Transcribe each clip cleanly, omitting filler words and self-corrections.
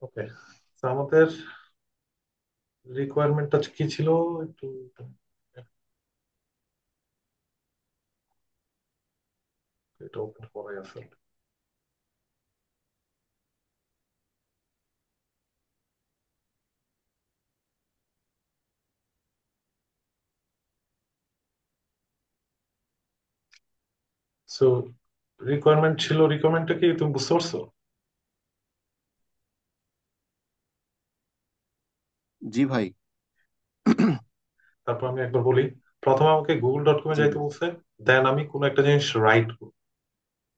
ওকে, আমাদের রিকোয়ারমেন্টটা কি ছিল একটু? এটা ওপেন করাই আছে। সো রিকোয়ারমেন্ট ছিল, রিকোয়ারমেন্টটা কি তুমি বুঝতে পারছো? জি ভাই। তারপর আমি একবার বলি। প্রথমে আমাকে গুগল.com-এ জি যাইতে ভাই। বলছে। দেন আমি কোনো একটা জিনিস রাইট করব।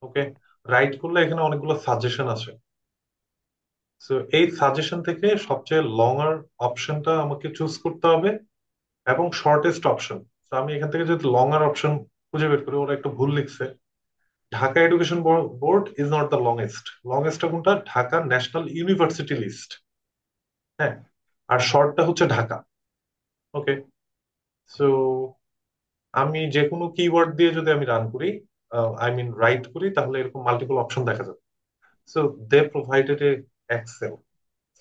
ওকে, রাইট করলে এখানে অনেকগুলো সাজেশন আছে। সো এই সাজেশন থেকে সবচেয়ে লঙার অপশনটা আমাকে চুজ করতে হবে এবং শর্টেস্ট অপশন। তো আমি এখান থেকে যদি লঙার অপশন খুঁজে বের করি, ওরা একটা ভুল লিখছে। Dhaka education board is not the longest. লংগেস্টটা কোনটা? Dhaka national university list. হ্যাঁ, আর শর্টটা হচ্ছে ঢাকা। ওকে, সো আমি যে কোনো কিওয়ার্ড দিয়ে যদি আমি রান করি, আই মিন রাইট করি, তাহলে এরকম মাল্টিপল অপশন দেখা যাবে। So they provided a excel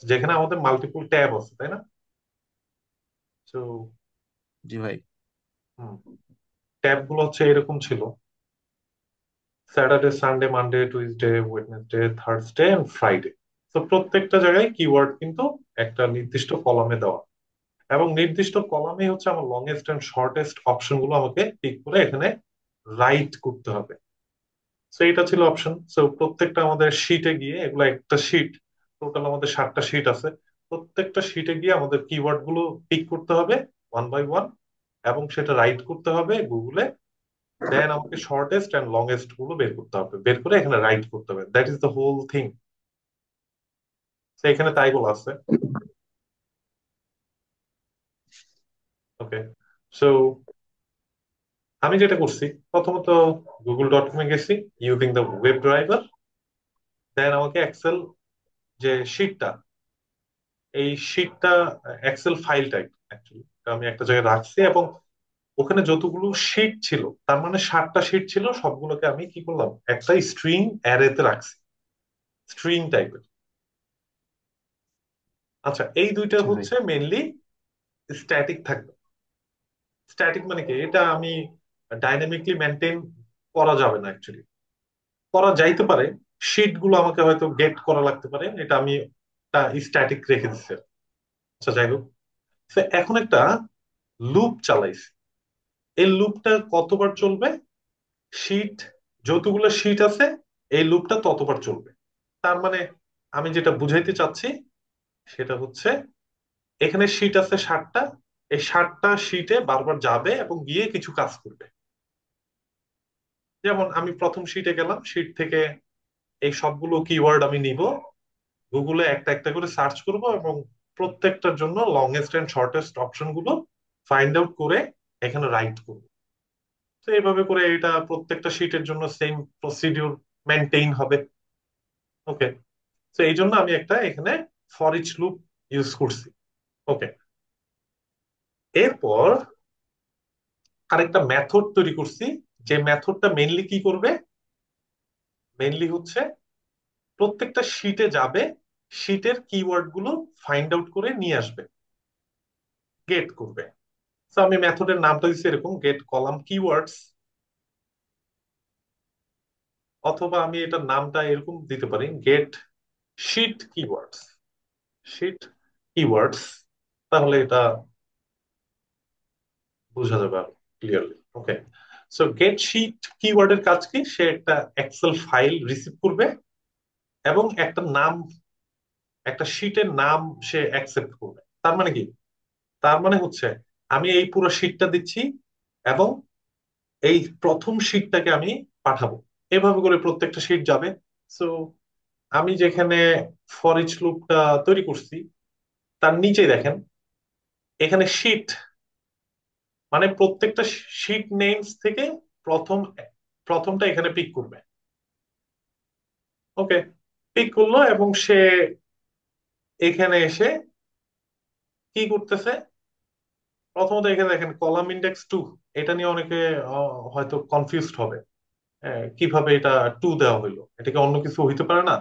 যেখানে আমাদের মাল্টিপল ট্যাব আছে, তাই না? সো জি ভাই। ট্যাব গুলো হচ্ছে এরকম ছিল: Saturday, Sunday, Monday, Tuesday, Wednesday, Thursday and Friday. তো প্রত্যেকটা জায়গায় কিওয়ার্ড কিন্তু একটা নির্দিষ্ট কলামে দেওয়া, এবং নির্দিষ্ট কলামে হচ্ছে আমার লংগেস্ট এন্ড শর্টেস্ট অপশন গুলো আমাকে পিক করে এখানে রাইট করতে হবে। সো এটা ছিল অপশন। সো প্রত্যেকটা আমাদের শিটে গিয়ে, এগুলো একটা শিট, টোটাল আমাদের 7টা শিট আছে। প্রত্যেকটা শিটে গিয়ে আমাদের কিওয়ার্ড গুলো পিক করতে হবে ওয়ান বাই ওয়ান, এবং সেটা রাইট করতে হবে গুগলে। দেন আমাকে শর্টেস্ট এন্ড লংগেস্ট গুলো বের করতে হবে, বের করে এখানে রাইট করতে হবে। That is the whole thing. এখানে তাই বলা আছে। ওকে, সো আমি যেটা করছি, প্রথমত গুগল.com-এ গেছি ইউজিং দ্য ওয়েব ড্রাইভার। দেন আমাকে এক্সেল যে শিটটা, এই শিটটা এক্সেল ফাইল টাইপ অ্যাকচুয়ালি, আমি একটা জায়গায় রাখছি, এবং ওখানে যতগুলো শিট ছিল, তার মানে 7টা শিট ছিল, সবগুলোকে আমি কি করলাম, একটা স্ট্রিং অ্যারেতে রাখছি, স্ট্রিং টাইপের। আচ্ছা, এই দুইটা জি ভাই। হচ্ছে মেনলি স্ট্যাটিক থাকবে। স্ট্যাটিক মানে কি? এটা আমি ডাইনামিকলি মেনটেন করা যাবে না অ্যাকচুয়ালি। করা যাইতে পারে, শিট গুলো আমাকে হয়তো গেট করা লাগতে পারে, এটা আমি স্ট্যাটিক রেখে দিচ্ছি। আচ্ছা, যাই হোক। তো এখন একটা লুপ চালাইছি। এই লুপটা কতবার চলবে? শিট, যতগুলো শিট আছে, এই লুপটা ততবার চলবে। তার মানে আমি যেটা বুঝাইতে চাচ্ছি সেটা হচ্ছে, এখানে শিট আছে 7টা। এই 7টা শিটে বারবার যাবে এবং গিয়ে কিছু কাজ করবে। যেমন আমি প্রথম শিটে গেলাম, শিট থেকে এই সবগুলো কিওয়ার্ড আমি নিব, গুগলে একটা একটা করে সার্চ করব, এবং প্রত্যেকটার জন্য লংগেস্ট এন্ড শর্টেস্ট অপশন গুলো ফাইন্ড আউট করে এখানে রাইট করব। তো এইভাবে করে এটা প্রত্যেকটা শিটের জন্য সেম প্রসিডিউর মেনটেইন হবে। ওকে, তো এই জন্য আমি একটা এখানে ফর ইচ লুপ ইউজ করছি। ওকে, এরপর আরেকটা মেথড তৈরি করছি। যে মেথডটা মেইনলি কি করবে? মেইনলি হচ্ছে প্রত্যেকটা শিটে যাবে, শিটের কিওয়ার্ড গুলো ফাইন্ড আউট করে নিয়ে আসবে, গেট করবে। তো আমি মেথডের নামটা দিচ্ছি এরকম: গেট কলাম কিওয়ার্ডস। অথবা আমি এটার নামটা এরকম দিতে পারি: get sheet keywords. Sheet keywords, তাহলে এটা বোঝা যাবে আরো clearly. Okay, so get sheet কিওয়ার্ডের কাজ কি? সে একটা এক্সেল ফাইল রিসিভ করবে এবং একটা নাম, একটা শিটের নাম সে অ্যাকসেপ্ট করবে। তার মানে কি? তার মানে হচ্ছে আমি এই পুরো শিটটা দিচ্ছি, এবং এই প্রথম শিটটাকে আমি পাঠাবো। এভাবে করে প্রত্যেকটা শিট যাবে। সো আমি যেখানে ফর ইচ লুপটা তৈরি করছি, তার নিচে দেখেন এখানে শিট, মানে প্রত্যেকটা শিট নেমস থেকে প্রথম প্রথমটা এখানে পিক করবে। ওকে, পিক করলো এবং সে এখানে এসে কি করতেছে? প্রথমত এখানে দেখেন কলাম ইন্ডেক্স 2। এটা নিয়ে অনেকে হয়তো কনফিউজড হবে। কিভাবে এটা 2 দেওয়া হইলো? এটা কি অন্য কিছু হইতে পারে না?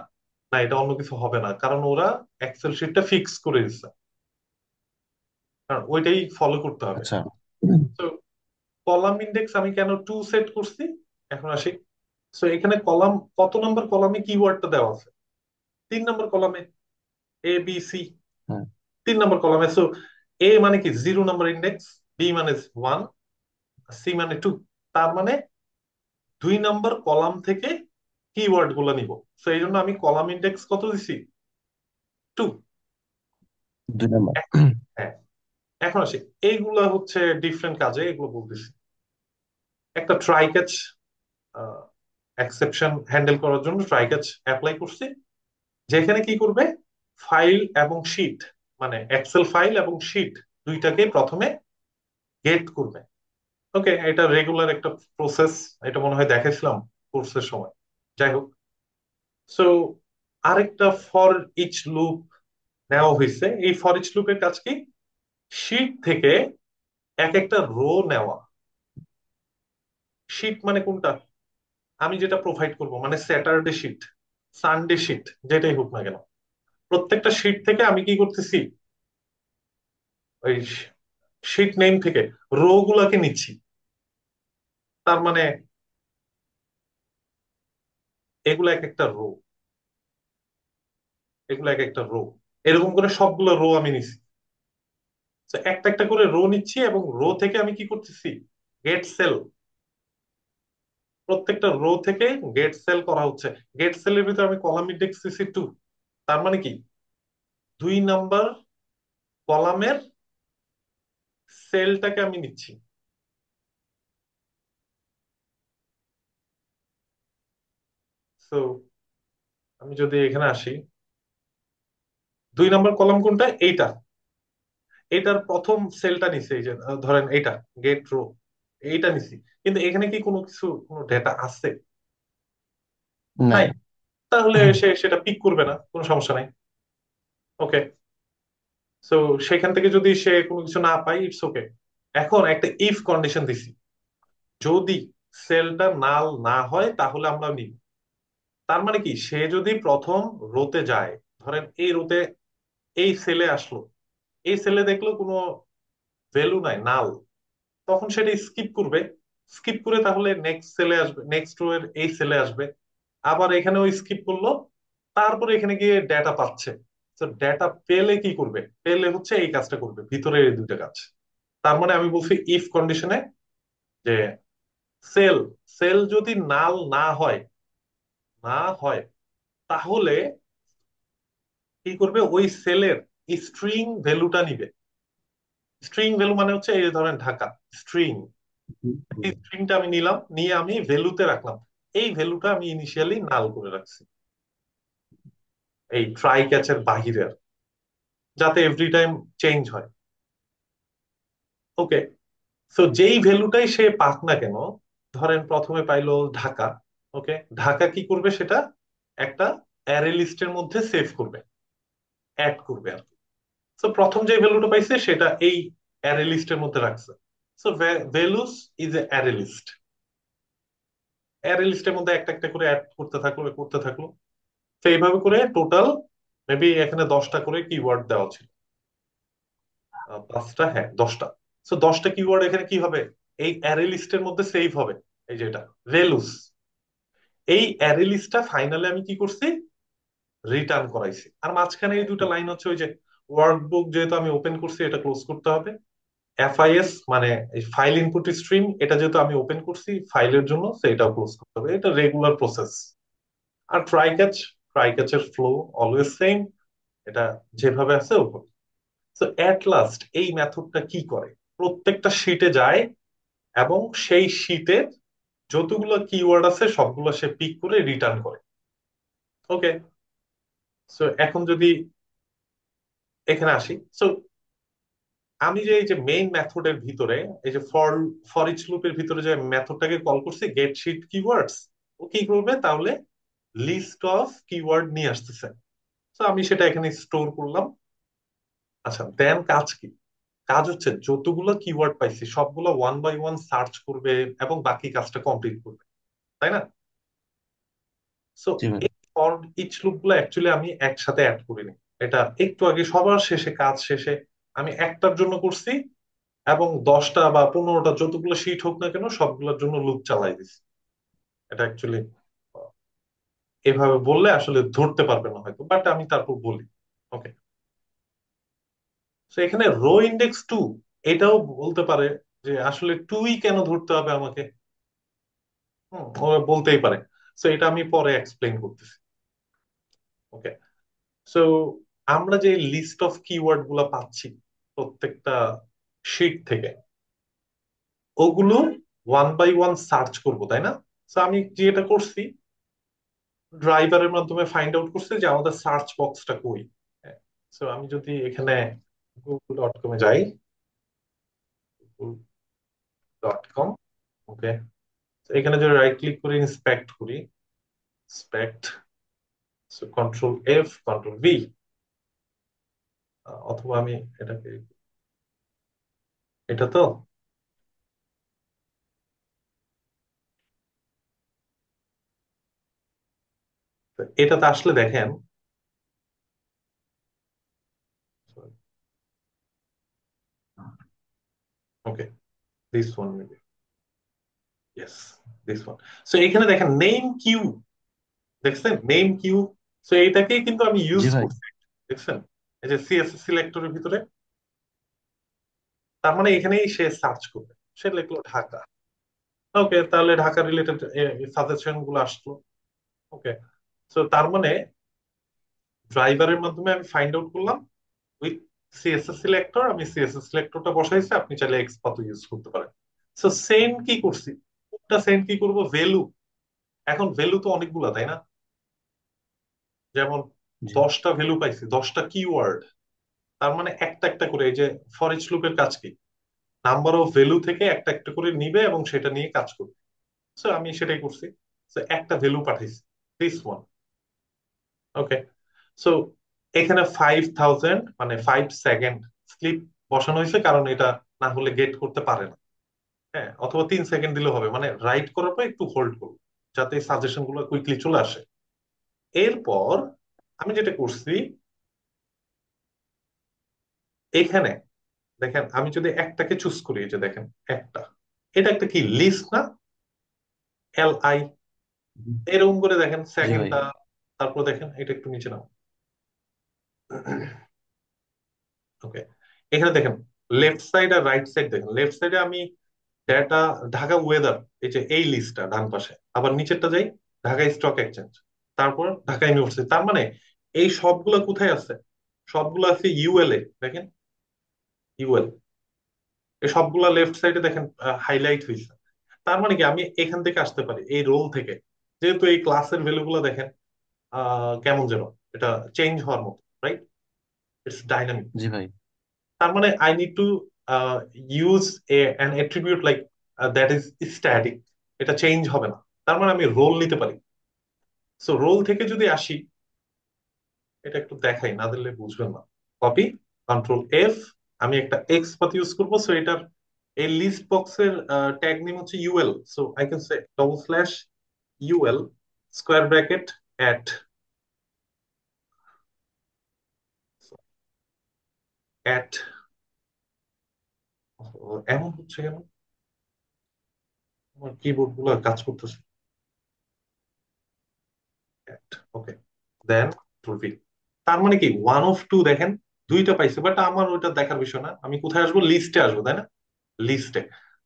না, এটা অন্য কিছু হবে না, কারণ ওরা এক্সেল শিটটা ফিক্স করে দিচ্ছে, কারণ ওইটাই ফলো করতে হবে। আচ্ছা। তো কলাম ইন্ডেক্স আমি কেন টু সেট করছি, এখন আসি। সো এখানে কলাম, কত নম্বর কলামে কিওয়ার্ডটা দেওয়া আছে? 3 নম্বর কলামে, ABC। হ্যাঁ। 3 নম্বর কলামে। সো এ মানে কি 0 নম্বর ইন্ডেক্স, বি মানে 1, সি মানে 2। তার মানে 2 নম্বর কলাম থেকে কিওয়ার্ড গুলো নিব। তো এই জন্য আমি কলাম ইন্ডেক্স কত দিছি? 2। 2 নাম্বার। হ্যাঁ, এখন আসি, এইগুলা হচ্ছে ডিফারেন্ট কাজে এগুলো বলতেছি। একটা ট্রাই ক্যাচ এক্সেপশন হ্যান্ডেল করার জন্য ট্রাই ক্যাচ অ্যাপ্লাই করছি, যেখানে কি করবে, ফাইল এবং শিট, মানে এক্সেল ফাইল এবং শিট দুইটাকে প্রথমে গেট করবে। ওকে, এটা রেগুলার একটা প্রসেস, এটা মনে হয় দেখেছিলাম কোর্সের সময়। যাই হোক, সো আরেকটা ফর ইচ লুপ নেওয়া হয়েছে। এই ফর ইচ লুপের কাজ কি? শিট থেকে এক একটা রো নেওয়া। শিট মানে কোনটা? আমি যেটা প্রোভাইড করব, মানে স্যাটারডে শিট, সানডে শিট, যেটাই হোক না কেন, প্রত্যেকটা শিট থেকে আমি কি করতেছি, ওই শিট নেম থেকে রো গুলাকে নিচ্ছি। তার মানে এগুলো এক একটা রো, এগুলো এক একটা রো, এরকম করে সবগুলো রো আমি নিচ্ছি। তো একটা একটা করে রো নিচ্ছি এবং রো থেকে আমি কি করতেছি, গেট সেল। প্রত্যেকটা রো থেকে গেট সেল করা হচ্ছে। গেট সেলের ভিতরে আমি কলাম ইন্ডেক্স দিচ্ছি 2। তার মানে কি, 2 নম্বর কলামের সেলটাকে আমি নিচ্ছি। তো আমি যদি এখানে আসি, 2 নম্বর কলাম কোনটা? এইটা, এইটার প্রথম সেলটা নিছি, এই যে ধরেন এইটা, গেট রো, এইটা নিছি। কিন্তু এখানে কি কোনো কিছু, কোনো ডেটা আছে? নাই। নাই। তাহলে সে সেটা পিক করবে না, কোনো সমস্যা নাই। ওকে, সো সেখান থেকে যদি সে কোনো কিছু না পায়, ইটস ওকে। এখন একটা ইফ কন্ডিশন দিছি, যদি সেলটা নাল না হয় তাহলে আমরা নিব। তার মানে কি, সে যদি প্রথম রোতে যায়, ধরেন এই রোতে, এই সেলে আসলো, এই সেলে দেখলো কোনো ভ্যালু নাই, নাল, তখন সেটা স্কিপ করবে। স্কিপ করে তাহলে নেক্সট সেলে আসবে, নেক্সট রো এর এই সেলে আসবে, আবার এখানেও স্কিপ করলো, তারপরে এখানে গিয়ে ডেটা পাচ্ছে। তো ডেটা পেলে কি করবে? পেলে হচ্ছে এই কাজটা করবে, ভিতরে এই দুইটা কাজ। তার মানে আমি বলছি ইফ কন্ডিশনে যে সেল, সেল যদি নাল না হয়, না হয়, তাহলে কি করবে, ওই সেলের স্ট্রিং ভ্যালুটা নিবে। স্ট্রিং ভ্যালু মানে হচ্ছে এই যে ধরেন ঢাকা, স্ট্রিং, এই স্ট্রিংটা আমি নিলাম, নিয়ে আমি ভ্যালুতে রাখলাম। এই ভ্যালুটা আমি ইনিশিয়ালি নাল করে রাখছি, এই ট্রাই ক্যাচের বাহিরে আর কি, যাতে এভরি টাইম চেঞ্জ হয়। ওকে, সো যেই ভ্যালুটাই সে পাক না কেন, ধরেন প্রথমে পাইলো ঢাকা। ওকে, ঢাকা কি করবে, সেটা একটা অ্যারে লিস্টের মধ্যে সেভ করবে, অ্যাড করবে আর কি। সো প্রথম যে ভ্যালুটা পাইছে সেটা এই অ্যারে লিস্টের মধ্যে রাখছে। So values is a array list. Array লিস্টের মধ্যে একটা একটা করে অ্যাড করতে থাকলো, করতে থাকলো। তো এইভাবে করে টোটাল মেবি এখানে 10টা করে কিওয়ার্ড দেওয়া ছিল। 5টা, হ্যাঁ 10টা। সো 10টা কিওয়ার্ড এখানে কি হবে, এই অ্যারে লিস্টের মধ্যে সেভ হবে, এই যে এটা ভ্যালুস। এই অ্যারে লিস্টটা ফাইনালে আমি কি করছি, রিটার্ন করাইছি। আর মাঝখানে এই দুটো লাইন হচ্ছে ওই যে ওয়ার্কবুক, যেহেতু আমি ওপেন করছি এটা ক্লোজ করতে হবে। FIS মানে এই ফাইল ইনপুট স্ট্রিম, এটা যেহেতু আমি ওপেন করছি ফাইলের জন্য, তো এটাও ক্লোজ করতে হবে। এটা রেগুলার প্রসেস। আর ট্রাই ক্যাচ, ট্রাই ক্যাচের ফ্লো অলওয়েজ সেম, এটা যেভাবে আছে ওভাবে। তো এট লাস্ট এই মেথডটা কি করে, প্রত্যেকটা শিটে যায় এবং সেই শিটের যতগুলো কিওয়ার্ড আছে সবগুলো সে পিক করে রিটার্ন করে। ওকে, সো এখন যদি এখানে আসি, সো আমি যে এই যে মেইন মেথডের ভিতরে, এই যে ফর ফর ইচ লুপের ভিতরে যে মেথডটাকে কল করছি গেট শিট কিওয়ার্ডস, ও কি করবে তাহলে, লিস্ট অফ কিওয়ার্ড নিয়ে আসতেছে। তো আমি সেটা এখানে স্টোর করলাম। আচ্ছা, দেন কাজ কি? কাজ হচ্ছে যতগুলো কিওয়ার্ড পাইছি সবগুলো ওয়ান বাই ওয়ান সার্চ করবে এবং বাকি কাজটা কমপ্লিট করবে, তাই না? সো জি ভাই। ফর ইচ লুপ গুলো অ্যাকচুয়ালি আমি একসাথে অ্যাড করিনি। এটা একটু আগে সবার শেষে, কাজ শেষে আমি একটার জন্য করছি, এবং 10টা বা 15টা যতগুলো শিট হোক না কেন সবগুলোর জন্য লুপ চালাই দিছি। এটা অ্যাকচুয়ালি এভাবে বললে আসলে ধরতে পারবে না হয়তো, বাট আমি তারপর বলি। ওকে, তো এখানে রো ইন্ডেক্স টু, এটাও বলতে পারে যে আসলে টুই কেন ধরতে হবে আমাকে। ওরা বলতেই পারে। তো এটা আমি পরে এক্সপ্লেন করতেছি। ওকে, সো আমরা যে লিস্ট অফ কিওয়ার্ড গুলা পাচ্ছি প্রত্যেকটা শিট থেকে, ওগুলো ওয়ান বাই ওয়ান সার্চ করব, তাই না? তো আমি যেটা করছি, ড্রাইভারের মাধ্যমে ফাইন্ড আউট করছে যে আমাদের সার্চ বক্সটা কই। সো আমি যদি এখানে google.com এ যাই, google.com, ওকে, এখানে যদি রাইট ক্লিক করে ইন্সপেক্ট করি, inspect, so control F control V, অথবা আমি এটাকে, এটা তো, তো এটাতে আসলে দেখেন, okay, this one maybe, yes, this one. So এখানে দেখেন নেম কিউ, দেখছেন নেম কিউ? সো এইটাকেই কিন্তু আমি জি ইউজ ভাই। করছি, দেখছেন? এই যে সিএসএস সিলেক্টরের ভিতরে, তার মানে এখানেই সে সার্চ করবে। সে লিখলো ঢাকা, ওকে, তাহলে ঢাকা রিলেটেড সাজেশন গুলো আসলো। ওকে, তো তার মানে ড্রাইভারের মাধ্যমে আমি ফাইন্ড আউট করলাম উইথ সিএসএস সিলেক্টর, আমি সিএসএস সিলেক্টরটা বসাইছি, আপনি চাইলে এক্সপাথ ইউজ করতে পারেন। সো সেন্ড কি করছি, কোনটা সেন্ড কি করব, ভ্যালু। এখন ভ্যালু তো অনেকগুলা, তাই না? যেমন জি 10টা ভ্যালু পাইছি, 10টা কিওয়ার্ড, তার মানে একটা একটা করে, এই যে ফর ইচ লুপের কাজ কি, নাম্বার অফ ভ্যালু থেকে একটা একটা করে নিবে এবং সেটা নিয়ে কাজ করবে। সো আমি সেটাই করছি। সো একটা ভ্যালু পাঠাইছি, দিস ওয়ান। ওকে, সো এখানে 5000 মানে 5 সেকেন্ড স্লিপ বসানো হয়েছে, কারণ এটা না হলে গেট করতে পারে না। হ্যাঁ, অথবা 3 সেকেন্ড দিলে হবে, মানে রাইট করার পর একটু হোল্ড করবো যাতে সাজেশন গুলো কুইকলি চলে আসে। এরপর আমি যেটা করছি, এখানে দেখেন আমি যদি একটাকে চুজ করি, এই যে দেখেন একটা, এটা একটা কি লিস্ট না, LI, এরকম করে দেখেন জি ভাই। সেকেন্ডটা। তারপর দেখেন এটা একটু নিচে নাও, ওকে, এখানে দেখেন লেফট সাইড আর রাইট সাইড, দেখেন লেফট সাইডে আমি ডেটা, ঢাকা ওয়েদার, এই যে এই লিস্টটা ডান পাশে, আবার নিচেরটা যাই, ঢাকা স্টক এক্সচেঞ্জ, তারপর ঢাকা ইউনিভার্সিটি। তার মানে এই সবগুলা কোথায় আছে, সবগুলো আছে ইউএল এ, দেখেন ইউএল, এই সবগুলা লেফট সাইডে দেখেন হাইলাইট হয়েছে। তার মানে কি আমি এখান থেকে আসতে পারি, এই রোল থেকে, যেহেতু এই ক্লাসের ভ্যালু গুলো দেখেন কেমন যেন এটা চেঞ্জ হওয়ার মতো, রাইট? It's dynamic. জি ভাই। তার মানে I need to use an attribute like that is static, এটা চেঞ্জ হবে না। তার মানে আমি রোল নিতে পারি। সো রোল থেকে যদি আসি, এটা একটু দেখাই, না দিলে বুঝবেন না। কপি, কন্ট্রোল এফ, আমি একটা এক্স পাথ ইউজ করবো। সো এটার এই লিস্ট বক্সের ট্যাগ নেম হচ্ছে UL. So I can say double slash UL square bracket at, at, এমন হচ্ছে কেন, আমার কিবোর্ড গুলো কাজ করতেছে, ওকে, দেন ট্রফি। তার মানে কি ওয়ান অফ টু, দেখেন দুইটা পাইছে, বাট আমার ওইটা দেখার বিষয় না, আমি কোথায় আসবো, লিস্টে আসবো, তাই না? লিস্টে।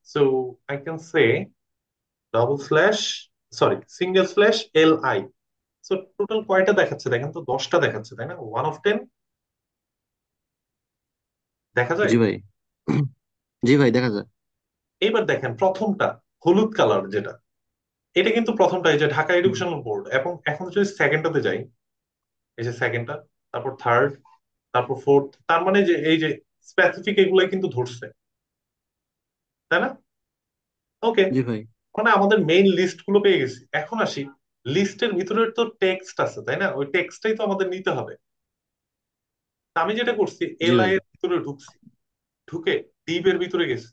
So I can say double slash, sorry single slash LI। So total কয়টা দেখাচ্ছে দেখেন তো, 10টা দেখাচ্ছে, তাই না? 1 অফ 10 দেখা যায়। জি ভাই। জি ভাই, দেখা যায়। এবার দেখেন প্রথমটা, হলুদ কালার যেটা, এটা কিন্তু প্রথমটা, এই যে ঢাকা এডুকেশনাল বোর্ড। এবং এখন যদি সেকেন্ডটাতে যাই, এই যে সেকেন্ডটা, তারপর থার্ড, তারপর ফোর্থ, তার মানে যে এই যে স্পেসিফিক এগুলাই কিন্তু ধরছে, তাই না? ওকে, জি ভাই। মানে আমাদের মেইন লিস্ট গুলো পেয়ে গেছি। এখন আসি, লিস্টের ভিতরে তো টেক্সট আছে, তাই না? ওই টেক্সটটাই তো আমাদের নিতে হবে। তা আমি যেটা করছি, জি LI ভাই। এর ভিতরে ঢুকছি, ঢুকে ডিপ এর ভিতরে গেছি।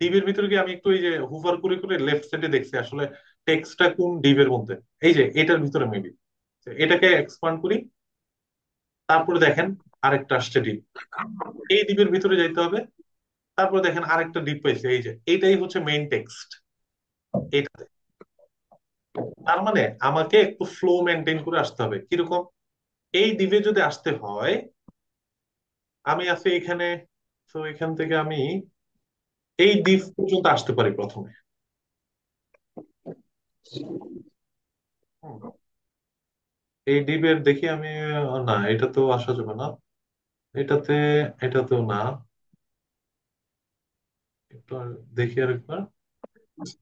ডিপ এর ভিতরে গিয়ে আমি একটু এই যে হুভার করে করে লেফট সাইডে দেখছি আসলে টেক্সটটা কোন ডিপ এর মধ্যে, এই যে এটার ভিতরে মেবি। এটাকে এক্সপান্ড করি। তারপরে দেখেন আরেকটা আসছে ডিপ, এই ডিপের ভিতরে যাইতে হবে। তারপরে দেখেন আরেকটা ডিপ পাইছে, এই যে এইটাই হচ্ছে মেইন টেক্সট এটাতে। তার মানে আমাকে একটু ফ্লো মেনটেন করে আসতে হবে। কিরকম? এই ডিপে যদি আসতে হয়, আমি আছি এখানে, তো এখান থেকে আমি এই ডিপ পর্যন্ত আসতে পারি প্রথমে। হুম, এই ডিপের দেখি আমি, না এটা তো আসা যাবে না, এটাতে, এটাতেও না। একটু দেখি আরেকবার।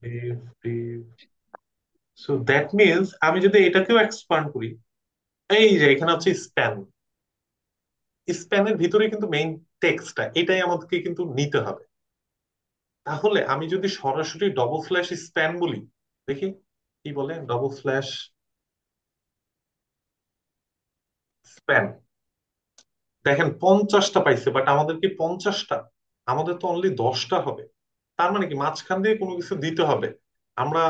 Deep deep, so that means আমি যদি এটাকেও এক্সপান্ড করি, এই যে এখানে হচ্ছে স্প্যান, স্প্যানের ভিতরে কিন্তু মেইন টেক্সটটা এটাই আমাদেরকে কিন্তু নিতে হবে। তাহলে আমি যদি সরাসরি ডবল স্ল্যাশ স্প্যান বলি, দেখি কি বলে ডবল স্ল্যাশ স্প্যান। দেখেন 50টা পাইছে, বাট আমাদের কি 50টা? আমাদের তো অনলি 10টা হবে। তার মানে কি মাঝখান দিয়ে কোনো কিছু দিতে হবে। আমরা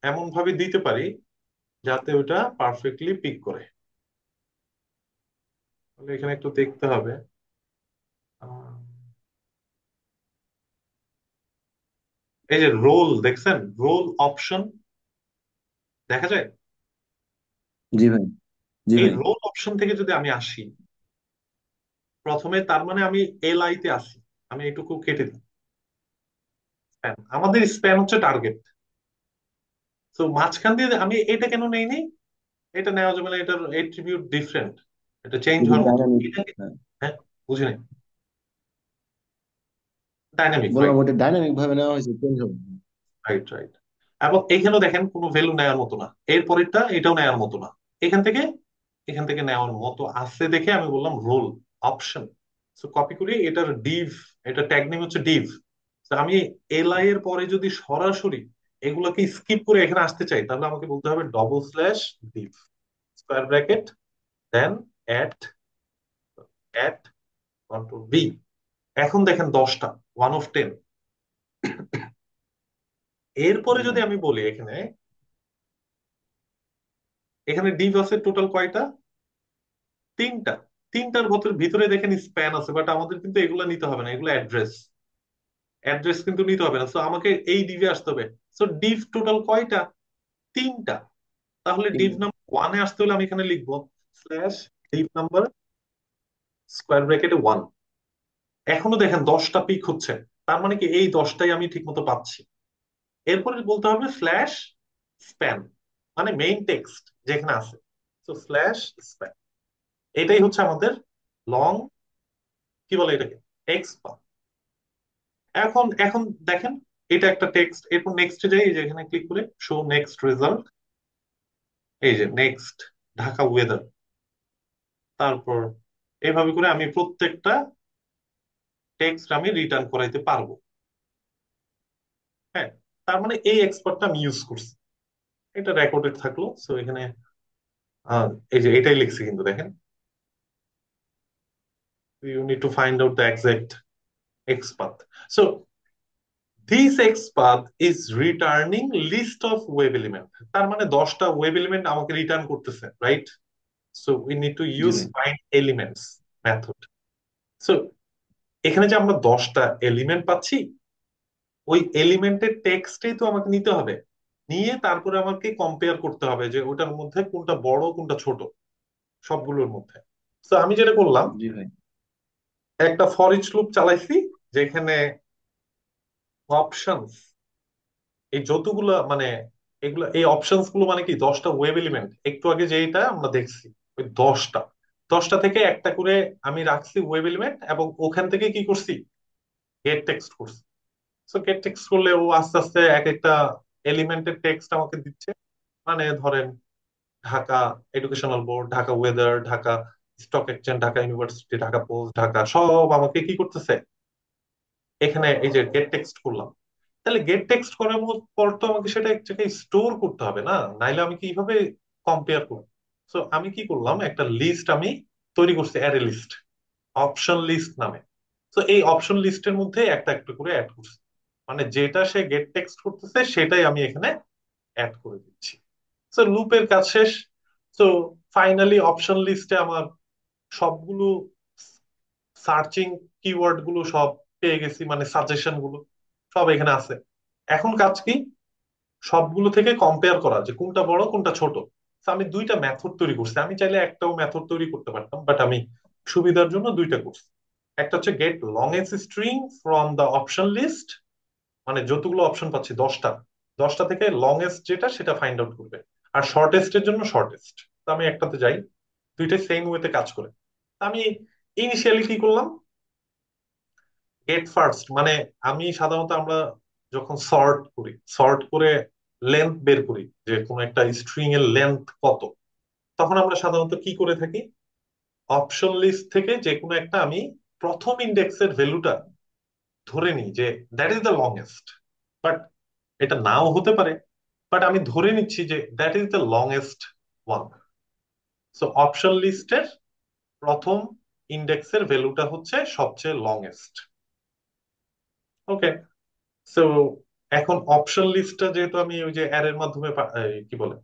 এমন ভাবে দিতে পারি যাতে ওটা পারফেক্টলি পিক করে। তাহলে এখানে একটু দেখতে হবে। আহ, এই যে রোল দেখছেন, রোল অপশন দেখা যায়। জি ভাই। জি এই ভাই। রোল অপশন থেকে যদি আমি আসি প্রথমে, তার মানে আমি এল আই তে আসি। আমি এটুকু কেটে দিই। স্প্যান, আমাদের স্প্যান হচ্ছে টার্গেট। তো মাঝখান দিয়ে আমি এটা কেন নেই, এটা নেওয়া যাবে না, এটার এট্রিবিউট ডিফারেন্ট, এটা চেঞ্জ এই যে হওয়ার মতো ডাইনামিক। এটাকে। হ্যাঁ, বুঝি নাই। ডাইনামিক, বললাম রাইট। ওটা ডাইনামিক ভাবে নেওয়া হয়েছে, চেঞ্জ হবে না। Right, right. এবং এইখানেও দেখেন কোনো ভ্যালু নেওয়ার মতো না, এরপরেরটা এটাও নেওয়ার মতো না। এখান থেকে, এখান থেকে নেওয়ার মতো আছে দেখে আমি বললাম রোল অপশন। সো কপি করি এটার ডিভ, এটা ট্যাগ নেম হচ্ছে ডিভ। আমি এলআই এর পরে যদি সরাসরি এগুলোকে স্কিপ করে এখানে আসতে চাই, তাহলে আমাকে বলতে হবে double slash div square bracket then at, at control B. এখন দেখেন 10টা, 1 of 10। এরপরে জি যদি ভাই। আমি বলি এখানে, এখানে ডিভ আছে টোটাল কয়টা? 3টা। 3টার ভিতরে ভিতরে দেখেন স্প্যান আছে, বাট আমাদের কিন্তু এগুলো নিতে হবে না, এগুলো অ্যাড্রেস, অ্যাড্রেস কিন্তু নিতে হবে না। সো আমাকে এই ডিভে আসতে হবে। সো ডিভ টোটাল কয়টা? 3টা। তাহলে ডিভ তিনটা। নাম্বার ওয়ানে আসতে হলে আমি এখানে লিখবো স্ল্যাশ ডিভ নাম্বার স্কোয়ার ব্র্যাকেটে 1। এখনো দেখেন 10টা পিক হচ্ছে, তার মানে কি এই 10টাই আমি ঠিক মতো পাচ্ছি। এরপরে বলতে হবে স্ল্যাশ স্প্যান, মানে মেইন টেক্সট যেখানে আছে। তো স্ল্যাশ স্প্যান, এটাই হচ্ছে আমাদের লং, কি বলে এটাকে, টেক্সট পাথ। এখন এখন দেখেন এটা একটা টেক্সট। এরপর নেক্সটে যাই, এই যে এখানে ক্লিক করে শো নেক্সট রেজাল্ট, এই যে নেক্সট ঢাকা ওয়েদার। তারপর এইভাবে করে আমি প্রত্যেকটা টেক্সট আমি রিটার্ন করাইতে পারবো। হ্যাঁ, তার মানে এই এক্সপার্টটা আমি ইউজ করছি, এটা রেকর্ডেড থাকলো। সো এখানে এই যে এটাই লিখছি কিন্তু দেখেন, you need to find out the exact XPath. So this XPath is returning list of web element. তার মানে 10টা ওয়েব এলিমেন্ট আমাকে রিটার্ন করতেছে, right? So we need to জি ইউজ ভাই। Find elements method. সো এখানে যে আমরা 10টা এলিমেন্ট পাচ্ছি, ওই এলিমেন্টের টেক্সটেই তো আমাকে নিতে হবে। নিয়ে তারপরে আমাকে কম্পেয়ার করতে হবে যে ওটার মধ্যে কোনটা বড় কোনটা ছোট, সবগুলোর মধ্যে। তো আমি যেটা করলাম, জি ভাই। একটা ফর ইচ লুপ চালাইছি, যেখানে অপশনস, এই যতগুলো মানে এগুলো, এই অপশনস গুলো মানে কি 10টা ওয়েব এলিমেন্ট, একটু আগে যেটা আমরা দেখছি, ওই 10টা, 10টা থেকে একটা করে আমি রাখছি ওয়েব এলিমেন্ট, এবং ওখান থেকে কি করছি, গেট টেক্সট করছি। সো গেট টেক্সট করলে ও আস্তে আস্তে এক একটা এলিমেন্টের টেক্সট আমাকে দিচ্ছে। মানে ধরেন Dhaka educational board, Dhaka weather, Dhaka stock exchange, Dhaka university, Dhaka post, Dhaka, সব আমাকে কি করতেছে এখানে, এই যে গেট টেক্সট করলাম। তাহলে গেট টেক্সট করার পর তো আমাকে সেটা এক জায়গায় স্টোর করতে হবে না, নাইলে আমি কিভাবে কম্পেয়ার করব? সো আমি কি করলাম, একটা লিস্ট আমি তৈরি করছি, অ্যারে লিস্ট, অপশন লিস্ট নামে। তো এই অপশন লিস্টের মধ্যে একটা একটা করে অ্যাড করছি, মানে যেটা সে গেট টেক্সট করতেছে সেটাই আমি এখানে অ্যাড করে দিচ্ছি। সো লুপের কাজ শেষ। তো ফাইনালি অপশন লিস্টে আমার সবগুলো সার্চিং কিওয়ার্ড গুলো সব পেয়ে গেছি, মানে সাজেশন গুলো সব এখানে আছে। এখন কাজ কি, সবগুলো থেকে কম্পেয়ার করা যে কোনটা বড় কোনটা ছোট। তো আমি দুইটা মেথড তৈরি করছি, আমি চাইলে একটাও মেথড তৈরি করতে পারতাম, বাট আমি সুবিধার জন্য দুইটা করছি। একটা হচ্ছে get longest string from the option list, মানে যতগুলো অপশন পাচ্ছি 10টা, 10টা থেকে লংেস্ট যেটা সেটা ফাইন্ড আউট করবে। আর শর্টেস্টের জন্য শর্টেস্ট। তো আমি একটাতে যাই, দুইটাই সেম ওয়েতে কাজ করে। আমি ইনিশিয়ালি কি করলাম, গেট ফার্স্ট মানে আমি সাধারণত আমরা যখন সর্ট করি, সর্ট করে লেন্থ বের করি যে কোনো একটা স্ট্রিং এর লেন্থ কত, তখন আমরা সাধারণত কি করে থাকি, অপশন লিস্ট থেকে যে কোনো একটা আমি প্রথম ইন্ডেক্সের ভ্যালুটা ধরে নিই যে that is the longest. But এটা নাও হতে পারে, বাট আমি ধরে নিচ্ছি যে that is the longest one. So option লিস্টের প্রথম ইন্ডেক্সের ভ্যালুটা হচ্ছে সবচেয়ে লংেস্ট। ওকে। সো এখন অপশন লিস্টটা যেহেতু আমি ওই যে অ্যারের মাধ্যমে কি বলে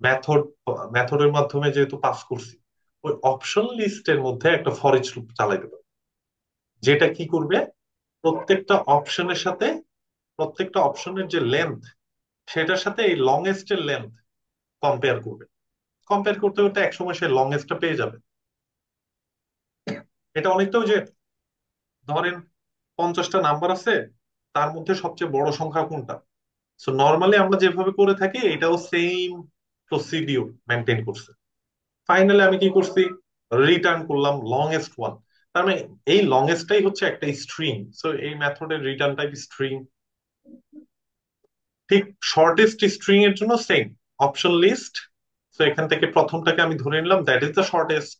মেথড মেথডের মাধ্যমে যেহেতু পাস করছি, ওই অপশন লিস্টের মধ্যে একটা ফর ইচ লুপ চালাইতে পারি, যেটা কি করবে, প্রত্যেকটা অপশনের সাথে, প্রত্যেকটা অপশনের যে লেন্থ সেটার সাথে এই লংেস্ট এর লেন্থ কম্পেয়ার করবে। কম্পেয়ার করতে করতে একসময় সে লংেস্টটা পেয়ে যাবে। এটা অনেকটা ওই যে ধরেন 50টা নাম্বার আছে, তার মধ্যে সবচেয়ে বড় সংখ্যা কোনটা। সো নর্মালি আমরা যেভাবে করে থাকি এটাও সেম প্রসিডিউর মেনটেন করছে। ফাইনালি আমি কি করছি, রিটার্ন করলাম লংেস্ট ওয়ান। তার মানে এই লংেস্টটাই হচ্ছে একটা স্ট্রিং, সো এই মেথডের রিটার্ন টাইপ স্ট্রিং। ঠিক শর্টেস্ট স্ট্রিং এর জন্য সেম অপশন লিস্ট। তো এখান থেকে প্রথমটাকে আমি ধরে নিলাম দ্যাট ইজ দ্য শর্টেস্ট,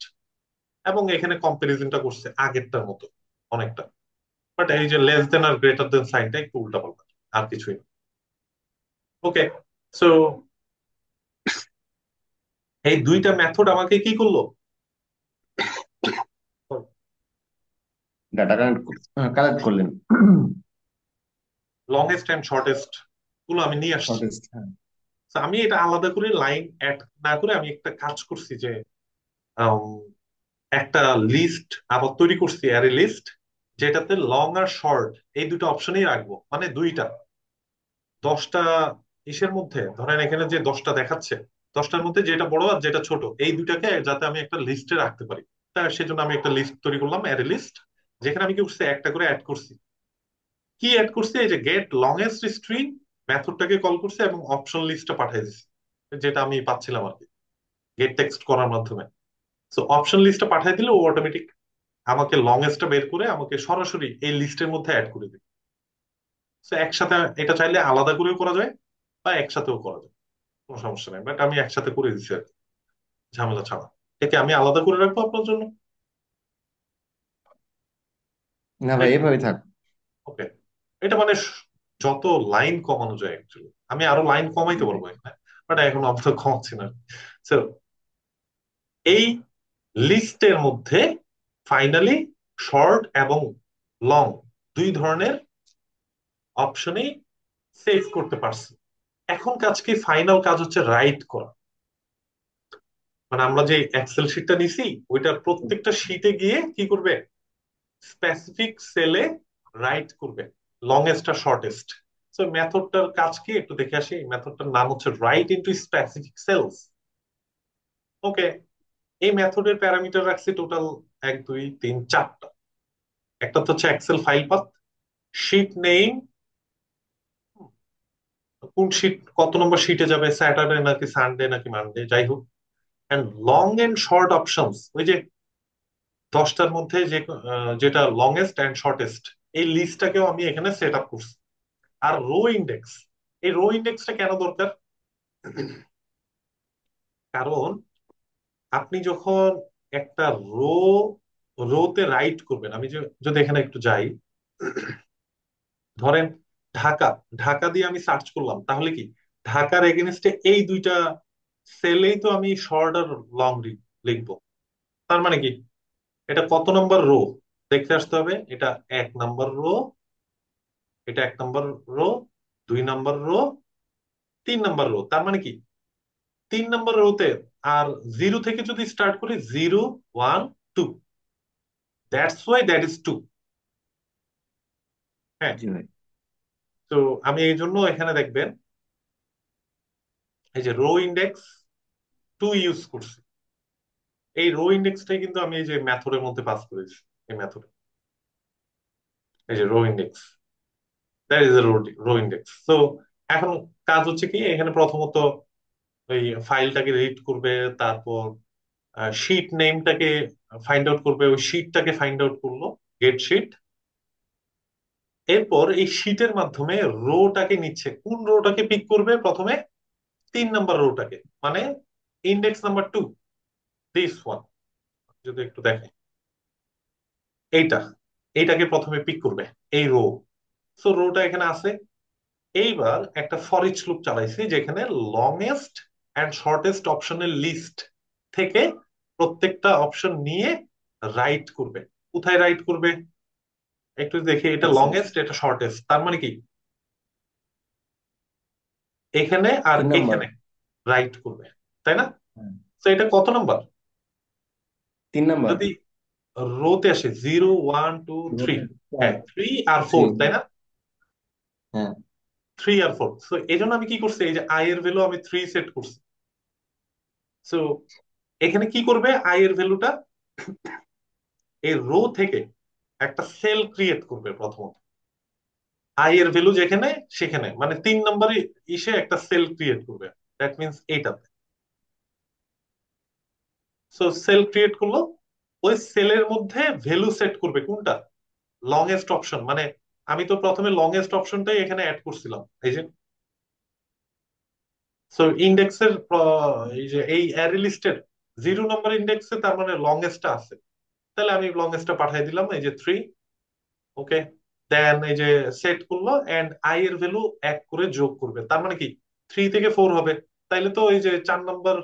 এবং এখানে কম্পারিজনটা করছে আগেরটার মতো অনেকটা। বাট এই যে লেস দেন আর গ্রেটার দেন সাইনটা একটু উল্টা পাল্টা, আর কিছুই না। ওকে। সো এই দুইটা মেথড আমাকে কি করলো, ডাটা কালেক্ট করলেন। লংেস্ট এন্ড শর্টেস্ট গুলো আমি নিয়ে আসছি। শর্টেস্ট, হ্যাঁ। তো আমি এটা আলাদা করে লাইন অ্যাড না করে আমি একটা কাজ করছি যে আম, একটা লিস্ট আবার তৈরি করছি, অ্যারে লিস্ট, যেটাতে লং আর শর্ট এই দুটো অপশনই রাখবো, মানে দুইটা 10টা ইসের মধ্যে ধরেন এখানে যে 10টা দেখাচ্ছে, 10টার মধ্যে যেটা বড় আর যেটা ছোট এই দুইটাকে যাতে আমি একটা লিস্টে রাখতে পারি। তাই সেজন্য আমি একটা লিস্ট তৈরি করলাম, অ্যারে লিস্ট, যেখানে আমি কি করছি একটা করে অ্যাড করছি। কি অ্যাড করছি, এই যে গেট লংেস্ট স্ট্রিং মেথডটাকে কল করছে এবং অপশন লিস্টটা পাঠিয়ে দিচ্ছি, যেটা আমি পাচ্ছিলাম আর কি গেট টেক্সট করার মাধ্যমে। সো অপশন লিস্টটা পাঠিয়ে দিলে ও অটোমেটিক আমাকে লংেস্টটা বের করে আমাকে সরাসরি এই লিস্টের মধ্যে অ্যাড করে দিবে। তো একসাথে এটা চাইলে আলাদা করেও করা যায় বা একসাথেও করা যায়, কোনো সমস্যা নেই, বাট আমি একসাথে করে দিচ্ছি আর কি, ঝামেলা ছাড়া। একে আমি আলাদা করে রাখবো আপনার জন্য। না ভাই, এভাবে থাক। ওকে। এটা মানে যত লাইন কমানো যায় অ্যাকচুয়ালি, আমি আরো লাইন কমাইতে পারবো এখানে, বাট এখন আমরা কমাচ্ছি না। So, এই লিস্টের মধ্যে ফাইনালি শর্ট এবং লং দুই ধরনের অপশনই সেভ করতে পারছি। এখন কাজ কি, ফাইনাল কাজ হচ্ছে রাইট করা। মানে আমরা যে এক্সেল শিটটা নিছি ওইটার প্রত্যেকটা শিটে গিয়ে কি করবে, স্পেসিফিক সেলে রাইট করবে লংেস্ট আর শর্টেস্ট। সো মেথডটার কাজ কি একটু দেখে আসি, মেথডটার নাম হচ্ছে রাইট ইনটু স্পেসিফিক সেলস। ওকে। এই মেথডের প্যারামিটার রাখছি টোটাল 1 2 3 4টা। একটা তো হচ্ছে excel file path, sheet name, কোন শিট কত নম্বর শিটে যাবে, স্যাটারডে নাকি সানডে নাকি মানডে, যাই হোক। And long and short options, ওই যে 10টার মধ্যে যে যেটা লংেস্ট এন্ড শর্টেস্ট এই লিস্টটাকেও আমি এখানে সেট আপ করছি। আর রো ইন্ডেক্স, এই রো ইন্ডেক্সটা কেন দরকার, কারণ আপনি যখন একটা রো রোতে রাইট করবেন, আমি যদি এখানে একটু যাই, ধরেন ঢাকা, ঢাকা দিয়ে আমি সার্চ করলাম, তাহলে কি ঢাকার এগেনস্টে এই দুইটা সেলেই তো আমি শর্ট আর লং লিখবো। তার মানে কি, এটা কত নম্বর রো দেখতে আসতে হবে, এটা 1 নম্বর রো, এটা 1 নম্বর রো, 2 নম্বর রো, 3 নম্বর রো। তার মানে কি 3 নম্বর রোতে আর জিরো থেকে যদি স্টার্ট করি, 0 1 2, দ্যাটস ওয়াই দ্যাট ইজ 2। হ্যাঁ। জি ভাই। তো আমি এই জন্য এখানে দেখবেন এই যে রো ইন্ডেক্স 2 ইউজ করছি। এই রো ইন্ডেক্সটাই কিন্তু আমি এই যে মেথডের মধ্যে পাস করেছি। এই মেথডে এই যে row index, that is a row index. তো এখন কাজ হচ্ছে কি, এখানে প্রথমত ওই ফাইলটাকে রিড করবে, তারপর শিট নেমটাকে ফাইন্ড আউট করবে, ওই শিটটাকে ফাইন্ড আউট করলো, গেট শিট। এরপর এই শিটের মাধ্যমে রোটাকে নিচ্ছে, কোন রোটাকে পিক করবে প্রথমে, 3 নম্বর রোটাকে, মানে ইন্ডেক্স নাম্বার 2, দিস ওয়ান। যদি একটু দেখে, এইটা, এইটাকে প্রথমে পিক করবে, এই রো। সো রোটা এখানে আছে। এইবার একটা ফর ইচ লুপ চালাইছি, যেখানে লংেস্ট এন্ড শর্টেস্ট অপশনের লিস্ট থেকে প্রত্যেকটা অপশন নিয়ে রাইট করবে। কোথায় রাইট করবে একটু দেখি, এটা আচ্ছা আচ্ছা। লংেস্ট, এটা শর্টেস্ট, তার মানে কি এখানে আর 3 নম্বর। এখানে রাইট করবে, তাই না? হ্যাঁ। তো এটা কত নাম্বার? 3 নম্বর। যদি রোতে আসে 0 1 2 3, হ্যাঁ, 3 আর 4, 3। তাই না? হ্যাঁ। 3 আর 4, তো এই জন্য আমি কি করছি, এই যে আই এর ভ্যালু আমি 3 সেট করছি। তো এখানে কি করবে, আই এর ভ্যালুটা এই রো থেকে একটা সেল ক্রিয়েট করবে প্রথমত। আই এর ভ্যালু যেখানে সেখানে, মানে 3 নম্বরে এসে একটা সেল ক্রিয়েট করবে, দ্যাট মিনস এইটাতে। সো সেল ক্রিয়েট করলো, ওই সেলের মধ্যে ভ্যালু সেট করবে কোনটা, লংেস্ট অপশন। মানে আমি তো প্রথমে লংেস্ট অপশনটাই এখানে অ্যাড করছিলাম, এই যে। সো ইন্ডেক্সের এই যে এই অ্যারে লিস্টের 0 নম্বর ইন্ডেক্সে তার মানে লংেস্টটা আছে, তাহলে আমি লংেস্টটা পাঠিয়ে দিলাম, এই যে 3। ওকে, দেন এই যে সেট করলো, এন্ড আই এর ভ্যালু 1 করে যোগ করবে, তার মানে কি 3 থেকে 4 হবে। তাইলে তো এই যে 4 নম্বর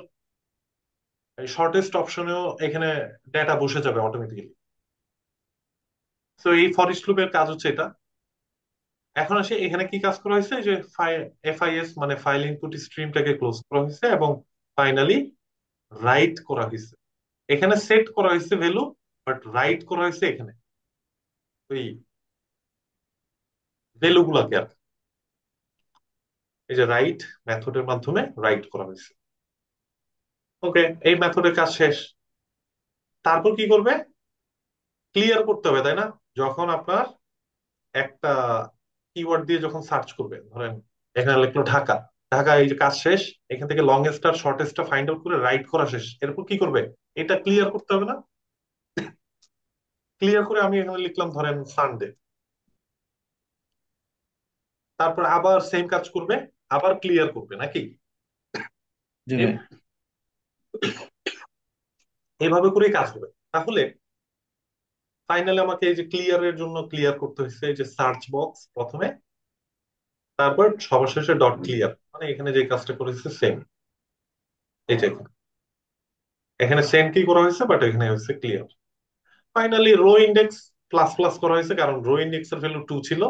শর্টেস্ট অপশনেও এখানে ডেটা বসে যাবে অটোমেটিক্যালি। তো এই ফর ইচ লুপের কাজ হচ্ছে এটা। এখন আসে এখানে কি কাজ করা হয়েছে, যে এফআইএস মানে ফাইল ইনপুট স্ট্রিমটাকে ক্লোজ করা হয়েছে, এবং ফাইনালি রাইট করা হয়েছে। এখানে সেট করা হয়েছে ভ্যালু, বাট রাইট করা হয়েছে এখানে ওই ভ্যালু গুলাকে আর কি। এই যে রাইট মেথডের মাধ্যমে রাইট করা হয়েছে। ওকে, এই মেথডের কাজ শেষ। তারপর কি করবে, ক্লিয়ার করতে হবে, তাই না? যখন আপনার একটা কিওয়ার্ড দিয়ে যখন সার্চ করবে, ধরেন এখানে লিখলো ঢাকা, ঢাকা, এই যে কাজ শেষ। এখান থেকে লংেস্ট আর শর্টেস্টটা ফাইন্ড আউট করে রাইট করা শেষ। এরপর কি করবে, এটা ক্লিয়ার করতে হবে না? ক্লিয়ার করে আমি এখানে লিখলাম ধরেন সানডে, তারপর আবার সেম কাজ করবে, আবার ক্লিয়ার করবে নাকি? জি ভাই। এ- এভাবে করেই কাজ হবে। তাহলে ফাইনালি আমাকে এই যে ক্লিয়ারের জন্য ক্লিয়ার করতে হয়েছে, এই যে সার্চ বক্স প্রথমে, তারপর সর্বশেষে ডট ক্লিয়ার, মানে এখানে যে কাজটা করেছে সেম। এই যে এখানে, এখানে সেম কি করা হয়েছে, বাট এখানে হচ্ছে clear. Finally row index plus plus করা হয়েছে, কারণ রো ইন্ডেক্স এর ভ্যালু 2 ছিল,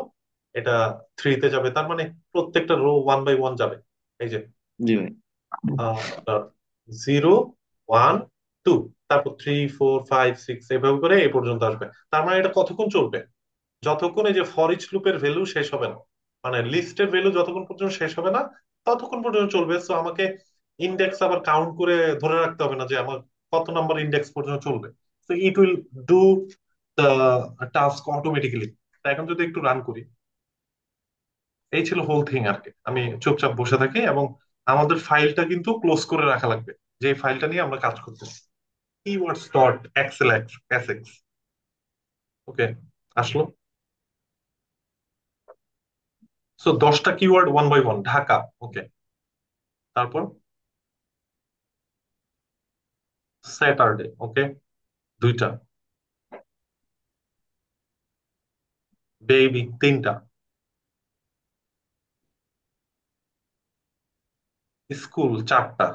এটা 3 তে যাবে, তার মানে প্রত্যেকটা রো 1 বাই 1 যাবে। এই যে জি ভাই। 0 1 2, তারপর 3 4 5 6, এভাবে করে এই পর্যন্ত আসবে। তার মানে এটা কতক্ষণ চলবে, যতক্ষণ এই যে ফর ইচ লুপের ভ্যালু শেষ হবে না, মানে লিস্টের ভ্যালু যতক্ষণ পর্যন্ত শেষ হবে না ততক্ষণ পর্যন্ত চলবে। সো আমাকে ইন্ডেক্স আবার কাউন্ট করে ধরে রাখতে হবে না যে আমার কত নাম্বার ইন্ডেক্স পর্যন্ত চলবে। So it will do the task automatically. এখন যদি একটু রান করি, এই ছিল হোল থিং আর কি। আমি চুপচাপ বসে থাকি, এবং আমাদের ফাইলটা কিন্তু ক্লোজ করে রাখা লাগবে, যে ফাইলটা নিয়ে আমরা কাজ করতেছি, কিওয়ার্ডস ডট এক্সএল এক্স। ওকে, আসলো। সো 10টা কিওয়ার্ড 1 বাই 1, ঢাকা। ওকে, তারপর স্যাটারডে। ওকে, 2টা। বেবি, 3টা। স্কুল, 4টা।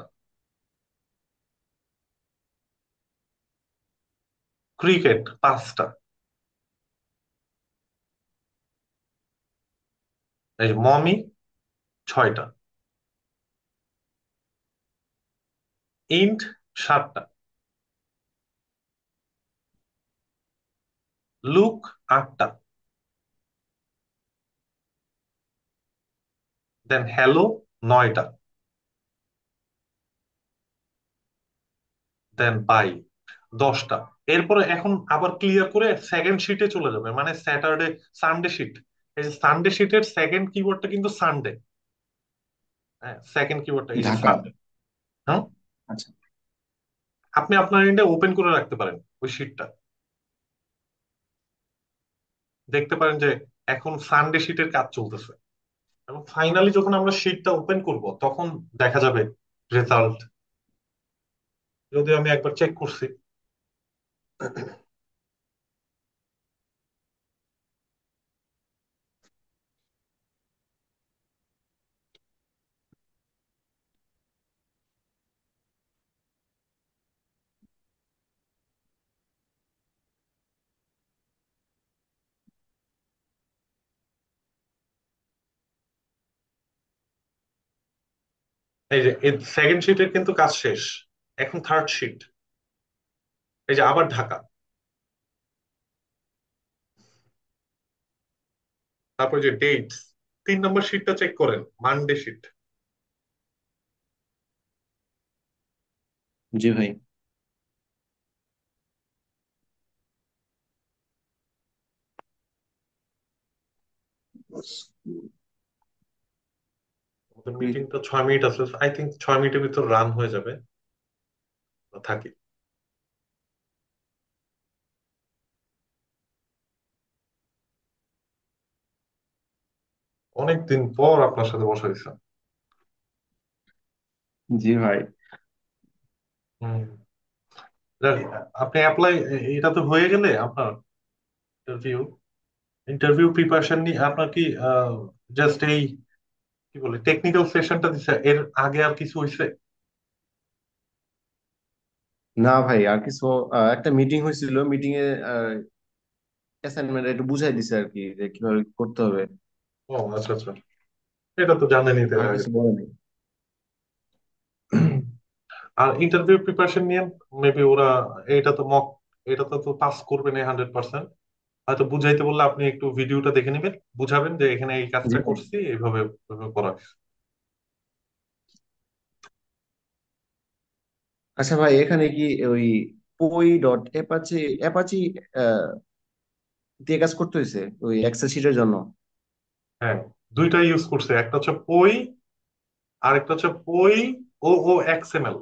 ক্রিকেট, 5টা। এই যে মমি, 6টা। ইন্ট 7টা, লুক 8টা, দেন হ্যালো 9টা, দেন বাই 10টা। এরপরে এখন আবার ক্লিয়ার করে সেকেন্ড শিটে চলে যাবে, মানে স্যাটারডে সানডে শিট। এই যে সানডে শিটের সেকেন্ড কিওয়ার্ডটা কিন্তু সানডে। হ্যাঁ, সেকেন্ড কিওয়ার্ডটা এই যে ঢাকা। সানডে। হ্যাঁ, আচ্ছা। আপনি আপনার এন্ডে ওপেন করে রাখতে পারেন ওই শিটটা, দেখতে পারেন যে এখন সানডে শিটের কাজ চলতেছে। এবং ফাইনালি যখন আমরা শিটটা ওপেন করব তখন দেখা যাবে রেজাল্ট। যদি আমি একবার চেক করছি, এই যে সেকেন্ড শিটের কিন্তু কাজ শেষ, এখন থার্ড শিট। এই যে আবার ঢাকা, তারপর যে ডেটস, 3 নম্বর শিটটা চেক করেন, মানডে শিট। জি ভাই। আমাদের মিটিংটা 6 মিনিট আছে, আই থিঙ্ক 6 মিনিটের ভিতর রান হয়ে যাবে। থাকি। অনেকদিন পর আপনার সাথে বসা হয়েছে। জি ভাই। হম। যাক, আপনি অ্যাপ্লাই, এটা তো হয়ে গেলে আপনার ইন্টারভিউ, ইন্টারভিউ প্রিপারেশন নিয়ে আপনার কি জাস্ট এই কি বলে টেকনিক্যাল সেশনটা দিছে, এর আগে আর কিছু হয়েছে? না ভাই, আর কিছু একটা মিটিং হয়েছিল, মিটিং এ অ্যাসাইনমেন্ট একটু বুঝাই দিছে আর কি, যে কিভাবে করতে হবে। ও আচ্ছা আচ্ছা, এটা তো জানেনই তাহলে আর আগে কিছু থেকে। বলে নাই। আর ইন্টারভিউ প্রিপারেশন নিয়ে মেবি ওরা, এটা তো মক, এটা তো পাস করবে না 100%। হয়তো বুঝাইতে বললে আপনি একটু ভিডিওটা দেখে নেবেন, বুঝাবেন যে এখানে এই জি কাজটা ভাই। করছি, এইভাবে এইভাবে করা হয়েছে। আচ্ছা ভাই, এখানে কি ওই পই.অ্যাপাচি দিয়ে কাজ করতে হয়েছে ওই এক্সেল শিটের জন্য? হ্যাঁ, দুইটা ইউজ করছে, একটা হচ্ছে পই, আর একটা হচ্ছে পই ও এক্সএমএল।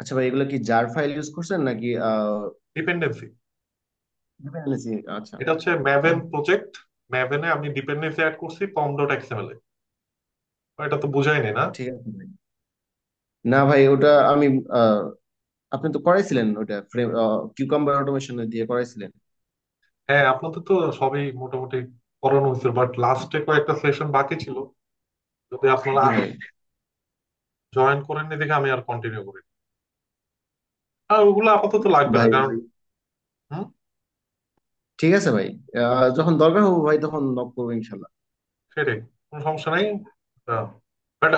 আচ্ছা ভাই, এগুলো কি জার ফাইল ইউজ করছেন নাকি ডিপেন্ডেন্সি। ডিপেন্ডেন্সি? আচ্ছা। এটা হচ্ছে ম্যাভেন প্রজেক্ট, ম্যাভেনে আমি ডিপেন্ডেন্সি অ্যাড করছি pom.xml এ। এটা তো বুঝাইনি না? ঠিক আছে ভাই। না ভাই, ওটা আমি আহ, আপনি তো করাইছিলেন ওটা ফ্রেম, কিউকাম্বার অটোমেশন দিয়ে করাইছিলেন। হ্যাঁ, আপনাদের তো সবই মোটামুটি করানো হয়েছে, বাট লাস্টে কয়েকটা সেশন বাকি ছিল। যদি আপনারা জি ভাই। জয়েন করেননি দেখে আমি আর কন্টিনিউ করি। আর ওগুলো আপাতত লাগবে না ভাই কারণ, হুম, ঠিক আছে ভাই, যখন দরকার হবে ভাই তখন নক করবো ইনশাল্লাহ। সেটাই, কোনো সমস্যা নাই। বাট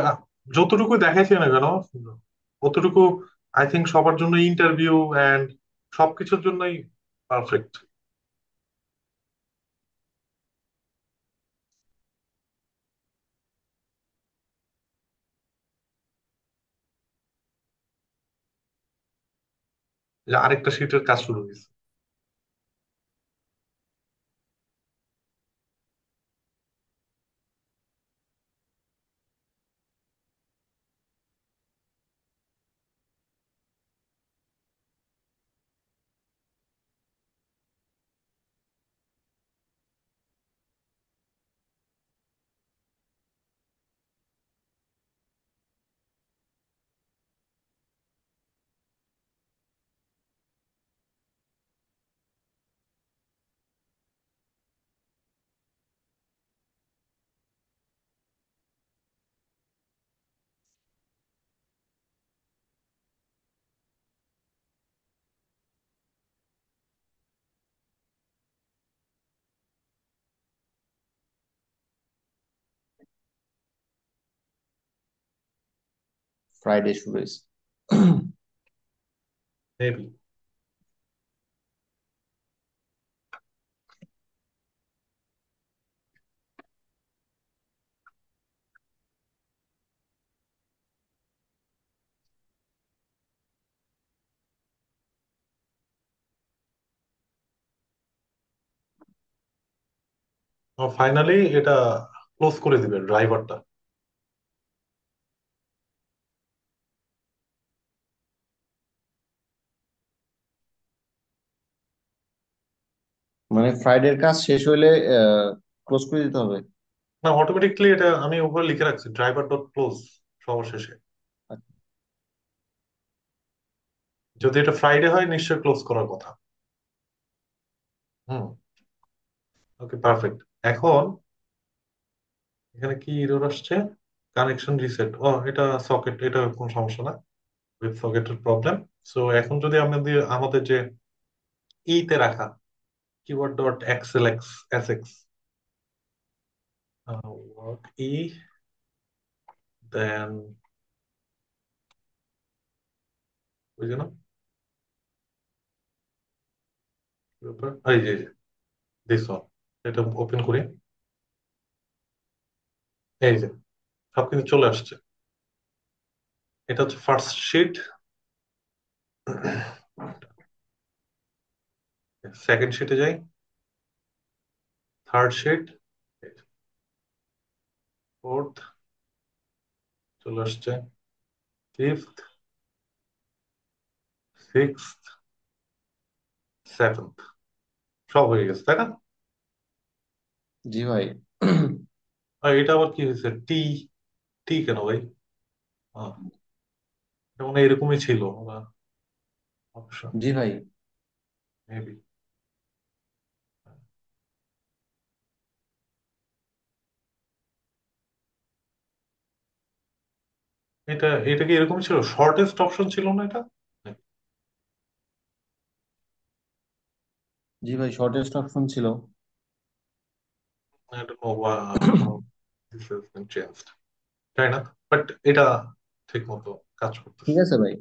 যতটুকু দেখাইছি না কেন, অতটুকু আই থিঙ্ক সবার জন্য ইন্টারভিউ এন্ড সবকিছুর জন্যই পারফেক্ট। আরেকটা শিটের কাজ শুরু হয়েছে। ফ্রাইডে শুরু হয়েছে। মেবি। ফাইনালি এটা ক্লোজ করে দিবে ড্রাইভারটা। মানে ফ্রাইডের কাজ শেষ হইলে ক্লোজ করে দিতে হবে? না, অটোমেটিকলি এটা আমি উপরে লিখে রাখছি, ড্রাইভার ডট ক্লোজ সর্বশেষে। আচ্ছা। যদি এটা ফ্রাইডে হয় নিশ্চয়ই ক্লোজ করার কথা। হুম। ওকে, পারফেক্ট। এখন এখানে কি এরর আসছে? Connection reset. ও, এটা সকেট, এটা কোনো সমস্যা না, উইথ সকেটের প্রবলেম। সো এখন যদি আমাদের আমাদের যে তে রাখা keyword dot XL X S X work then ওই যে না, কি ব্যাপার? এই যে দিস ওয়ান, এটা ওপেন করি। এই যে সবকিছু চলে আসছে। এটা হচ্ছে ফার্স্ট শিট। সেকেন্ড শিটে যাই, থার্ড শিট, ফোর্থ চলে আসছে, ফিফথ, সিক্সথ, সেভেন্থ, সব হয়ে গেছে, তাই না? জি ভাই। আর এটা আবার কি হয়েছে? টি, টি কেন ভাই? আহ, এটা মনে হয় এরকমই ছিল অপশন, জি ভাই। মেবি। এটা কি এরকম ছিল? শর্টেস্ট অপশন ছিল না এটা? জি ভাই, শর্টেস্ট অপশন ছিল। I don't know how this has been changed, তাই না? বাট এটা ঠিক মতো কাজ ঠিক করতেছে। আছে ভাই।